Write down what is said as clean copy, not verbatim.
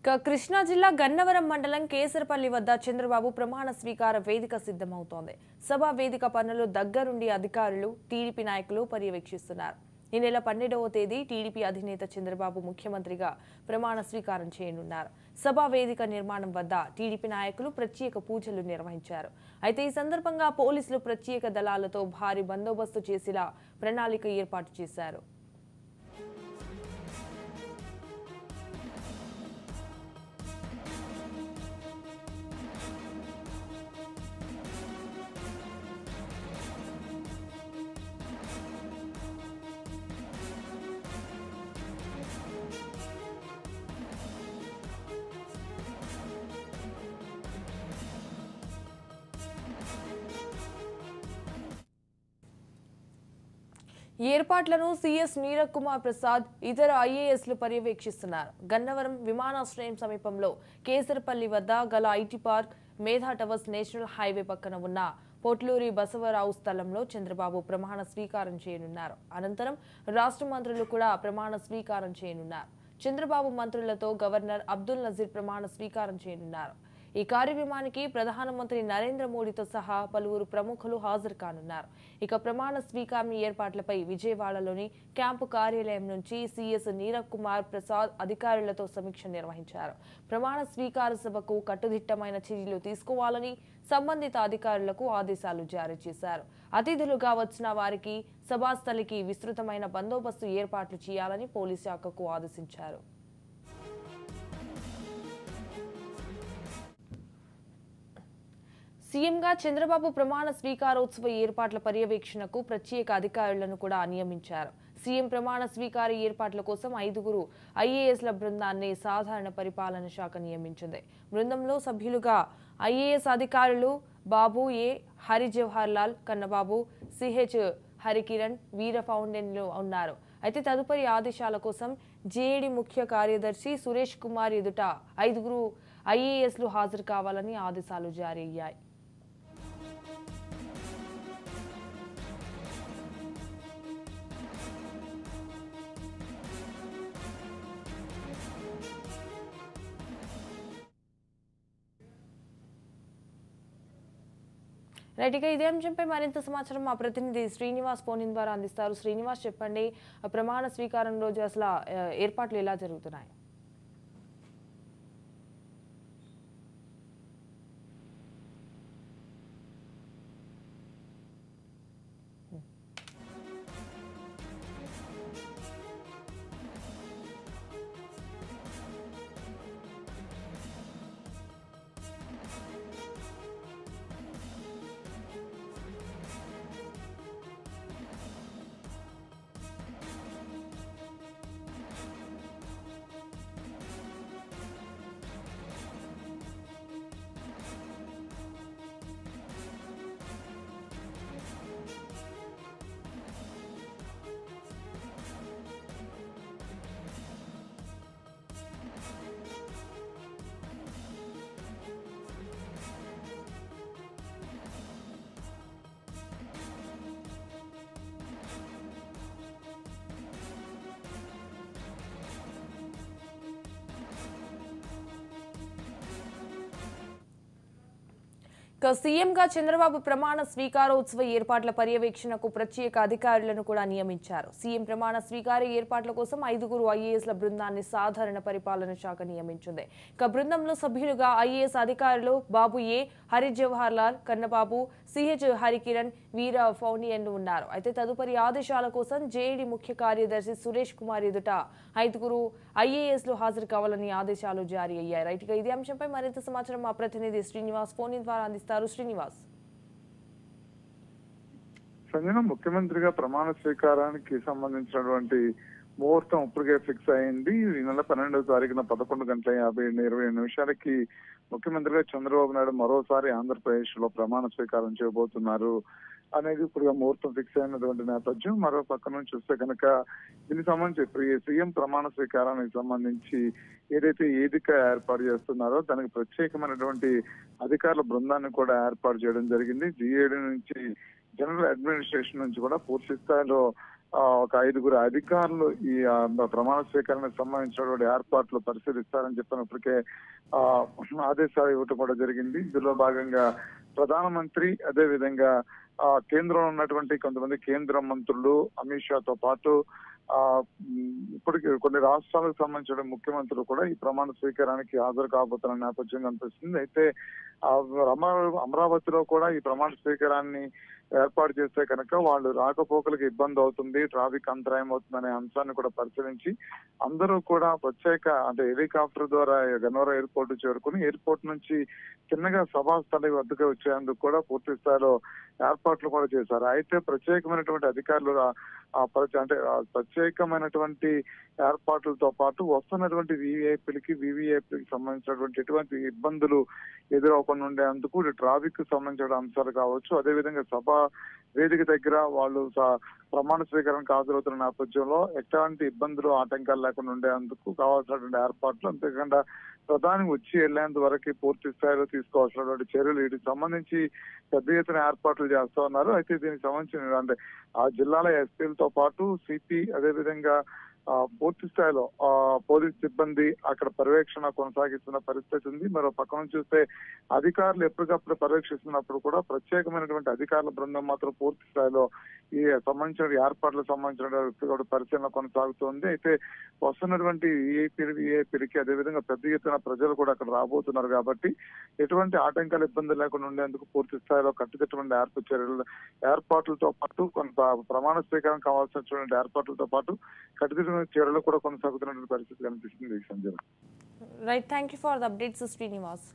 కృష్ణా జిల్లా గన్నవరం మండలం కేసరపల్లి వద్ద చంద్రబాబు ప్రమాణ స్వీకార వేదిక సిద్ధమవుతోంది. సభా వేదిక పనులు దగ్గరుండి అధికారులు, టీడీపీ నాయకులు పర్యవేక్షిస్తున్నారు. ఈ నెల 12వ తేదీ టీడీపీ అధినేత చంద్రబాబు ముఖ్యమంత్రిగా ప్రమాణ స్వీకారం చేయనున్నారు. సభా వేదిక నిర్మాణం వద్ద టీడీపీ నాయకులు ప్రత్యేక పూజలు నిర్వహించారు. అయితే ఈ సందర్భంగా పోలీసులు ప్రత్యేక దళాలతో భారీ బందోబస్తు చేసేలా ప్రణాళిక ఏర్పాటు చేశారు. ఏర్పాట్లను సీఎస్ నీరకుమార్ ప్రసాద్, ఇతర ఐఏఎస్లు పర్యవేక్షిస్తున్నారు. గన్నవరం విమానాశ్రయం సమీపంలో కేసరపల్లి వద్ద గల ఐటీ పార్క్, మేధా టవర్స్ నేషనల్ హైవే పక్కన ఉన్న పొట్లూరి బసవరావు స్థలంలో చంద్రబాబు ప్రమాణ స్వీకారం చేయనున్నారు. అనంతరం రాష్ట్ర మంత్రులు కూడా ప్రమాణ స్వీకారం చేయనున్నారు. చంద్రబాబు మంత్రులతో గవర్నర్ అబ్దుల్ నజీర్ ప్రమాణ స్వీకారం చేయనున్నారు. ఈ కార్యక్రమానికి ప్రధానమంత్రి నరేంద్ర మోడీతో సహా పలువురు ప్రముఖులు హాజరు కానున్నారు. ఇక ప్రమాణ స్వీకారం ఏర్పాట్లపై విజయవాడలోని క్యాంపు కార్యాలయం నుంచి సీఎస్ నీరకుమార్ ప్రసాద్ అధికారులతో సమీక్ష నిర్వహించారు. ప్రమాణ స్వీకార సభకు కట్టుదిట్టమైన చర్యలు తీసుకోవాలని సంబంధిత అధికారులకు ఆదేశాలు జారీ చేశారు. అతిథులుగా వచ్చిన వారికి సభాస్థలికి విస్తృతమైన బందోబస్తు ఏర్పాట్లు చేయాలని పోలీసు శాఖకు ఆదేశించారు. సీఎంగా చంద్రబాబు ప్రమాణ స్వీకారోత్సవ ఏర్పాట్ల పర్యవేక్షణకు ప్రత్యేక అధికారులను కూడా నియమించారు. సీఎం ప్రమాణ స్వీకార ఏర్పాట్ల కోసం 5 ఐఏఎస్ల బృందాన్ని సాధారణ పరిపాలన శాఖ నియమించింది. బృందంలో సభ్యులుగా ఐఏఎస్ అధికారులు బాబు ఏ, హరి జవహర్ లాల్, కన్నబాబు, సిహెచ్ హరికిరణ్, వీర ఫౌండెన్లు ఉన్నారు. అయితే తదుపరి ఆదేశాల కోసం జేఏడీ ముఖ్య కార్యదర్శి సురేష్ కుమార్ ఎదుట 5 ఐఏఎస్లు హాజరు కావాలని ఆదేశాలు జారీ అయ్యాయి. రైట్గా ఇదే అంశంపై మరింత సమాచారం మా ప్రతినిధి శ్రీనివాస్ ఫోన్ ద్వారా అందిస్తారు. శ్రీనివాస్, చెప్పండి, ప్రమాణ స్వీకారం రోజు అసలు ఏర్పాట్లు ఎలా జరుగుతున్నాయి? సీఎంగా చంద్రబాబు ప్రమాణ స్వీకారోత్సవ ఏర్పాట్ల పర్యవేక్షణకు ప్రత్యేక అధికారులను కూడా నియమించారు. సీఎం ప్రమాణ స్వీకార ఏర్పాట్ల కోసం 5 ఐఏఎస్ల బృందాన్ని సాధారణ పరిపాలన శాఖ నియమించింది. బృందంలో సభ్యులుగా ఐఏఎస్ అధికారులు బాబు ఏ, హరి జవహర్ లాల్, కన్నబాబు, సిహెచ్ హరికిరణ్, వీర ఫౌండియన్లు ఉన్నారు. అయితే తదుపరి ఆదేశాల కోసం జేఏడీ ముఖ్య కార్యదర్శి సురేష్ కుమార్ ఎదుట 5 ఐఏఎస్లు హాజరు కావాలని ఆదేశాలు జారీ అయ్యాయి. రైట్గా ఇదే అంశంపై మరింత సమాచారం మా ప్రతినిధి శ్రీనివాస్ ఫోన్ ద్వారా అందిస్తారు. శ్రీనివాస్, సంజన, ముఖ్యమంత్రిగా ప్రమాణ స్వీకారానికి సంబంధించినటువంటి ముహూర్తం ఇప్పటికే ఫిక్స్ అయింది. ఈ నెల 12వ తారీఖున 11:20 ముఖ్యమంత్రిగా చంద్రబాబు నాయుడు మరోసారి ఆంధ్రప్రదేశ్ లో ప్రమాణ స్వీకారం చేయబోతున్నారు అనేది ఇప్పుడు ముహూర్తం ఫిక్స్ అయినటువంటి నేపథ్యం. మరో పక్క నుంచి చూస్తే కనుక దీనికి సంబంధించి సీఎం ప్రమాణ స్వీకారానికి సంబంధించి ఏదైతే వేదిక ఏర్పాటు చేస్తున్నారో దానికి ప్రత్యేకమైనటువంటి అధికారుల బృందాన్ని కూడా ఏర్పాటు చేయడం జరిగింది. జీఏడీ నుంచి, జనరల్ అడ్మినిస్ట్రేషన్ నుంచి కూడా పూర్తి స్థాయిలో ఒక 5గురు అధికారులు ఈ ప్రమాణ స్వీకరణకు సంబంధించినటువంటి ఏర్పాట్లు పరిశీలిస్తారని చెప్పినప్పటికే ఆదేశాలు ఇవ్వటం కూడా జరిగింది. ఇందులో భాగంగా ప్రధానమంత్రి అదే విధంగా కేంద్రంలో ఉన్నటువంటి కొంతమంది కేంద్ర మంత్రులు అమిత్ షాతో పాటు ఇప్పటికి కొన్ని రాష్ట్రాలకు సంబంధించిన ముఖ్యమంత్రులు కూడా ఈ ప్రమాణ స్వీకారానికి హాజరు కాబోతున్న నేపథ్యం కనిపిస్తుంది. అయితే అమరావతిలో కూడా ఈ ప్రమాణ స్వీకారాన్ని ఏర్పాటు చేస్తే కనుక వాళ్ళు రాకపోకలకు ఇబ్బంది అవుతుంది, ట్రాఫిక్ అంతరాయం అవుతుందనే అంశాన్ని కూడా పరిశీలించి అందరూ కూడా ప్రత్యేక అంటే హెలికాప్టర్ ద్వారా గన్నవరం ఎయిర్పోర్ట్ చేరుకుని ఎయిర్పోర్ట్ నుంచి చిన్నగా సభాస్థలి వద్దకు వచ్చేందుకు కూడా పూర్తి స్థాయిలో ఏర్పాట్లు కూడా చేశారు. అయితే ప్రత్యేకమైనటువంటి అధికారులు అంటే ప్రత్యేకమైనటువంటి ఏర్పాట్లతో పాటు వస్తున్నటువంటి వివిఐపీలకి సంబంధించినటువంటి ఎటువంటి ఇబ్బందులు ఎదురవకుండా ఉండేందుకు ట్రాఫిక్ కు సంబంధించిన అంశాలు కావచ్చు, అదేవిధంగా సభ వేదిక దగ్గర వాళ్ళు ప్రమాణ స్వీకారానికి హాజరవుతున్న నేపథ్యంలో ఎట్లాంటి ఇబ్బందులు ఆటంకాలు లేకుండా ఉండేందుకు కావాల్సినటువంటి ఏర్పాట్లు, అంతేకాకుండా ప్రధాని వచ్చి వెళ్లేంత వరకు పూర్తి స్థాయిలో తీసుకోవాల్సినటువంటి చర్యలు వీటికి సంబంధించి పెద్ద ఎత్తున ఏర్పాట్లు చేస్తా ఉన్నారు. అయితే దీనికి సంబంధించిన అంటే ఆ జిల్లాల ఎస్పీలతో పాటు సిపి అదేవిధంగా పూర్తి స్థాయిలో పోలీస్ సిబ్బంది అక్కడ పర్యవేక్షణ కొనసాగిస్తున్న పరిస్థితి ఉంది. మరో పక్క నుంచి చూస్తే అధికారులు ఎప్పటికప్పుడు పర్యవేక్షిస్తున్నప్పుడు కూడా ప్రత్యేకమైనటువంటి అధికారుల బృందం మాత్రం పూర్తి స్థాయిలో ఈ సంబంధించిన ఏర్పాట్లకు సంబంధించిన పరిశీలన కొనసాగుతోంది. అయితే వస్తున్నటువంటి విఐపీలకి అదేవిధంగా పెద్ద ఎత్తున ప్రజలు కూడా అక్కడ రాబోతున్నారు కాబట్టి ఎటువంటి ఆటంకాలు ఇబ్బందులు లేకుండా ఉండేందుకు పూర్తి స్థాయిలో కట్టుదిట్టమైన ఏర్పాట్లతో పాటు కొంత ప్రమాణ స్వీకారం కావాల్సినటువంటి ఏర్పాట్లతో పాటు కట్టుదిట్టమైన చర్యలు కూడా కొనసాగుతున్నటువంటి పరిస్థితి కనిపిస్తుంది. Sanjay, right, thank you for the updates Srinivas.